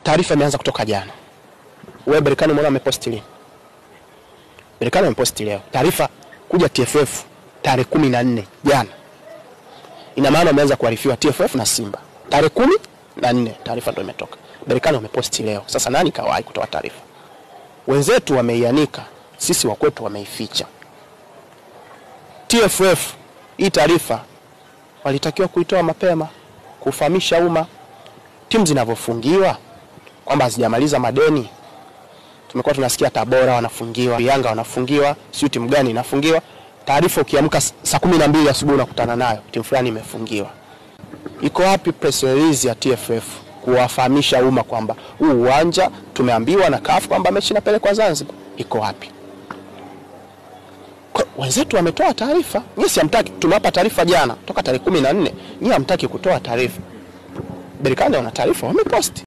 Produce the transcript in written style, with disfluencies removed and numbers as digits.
taarifa imeanza kutoka jana. Wewe Berkane umeona ameposti lini? Berkane ameposti leo. Taarifa kuja TFF tarehe 14 jana. Ina maana wameanza kuarifiwa TFF na Simba. Tarehe 14 taarifa ndio imetoka. Berkane ameposti leo. Sasa nani kawahi kutoa taarifa? Wenzetu wameianika, sisi wakwetu wameificha. TFF hii taarifa walitakiwa kuitoa mapema, kufahamisha umma. Timu zinavyofungiwa kwamba hazijamaliza madeni. Tumekuwa tunasikia Tabora wanafungiwa, Yanga wanafungiwa, sio timu gani inafungiwa. Taarifa ukiamka saa 12 asubuhi unakutana nayo timu fulani imefungiwa. Iko wapi press release ya TFF kuwafahamisha umma kwamba huu uwanja tumeambiwa na CAF kwamba mechi inapelekwa Zanzibar? Iko wapi? Wenzetu wametoa taarifa. Nyinyi hamtaki, tumewapa taarifa jana toka tarehe 14. Nyinyi hamtaki kutoa taarifa. Berkane wana taarifa wameposti.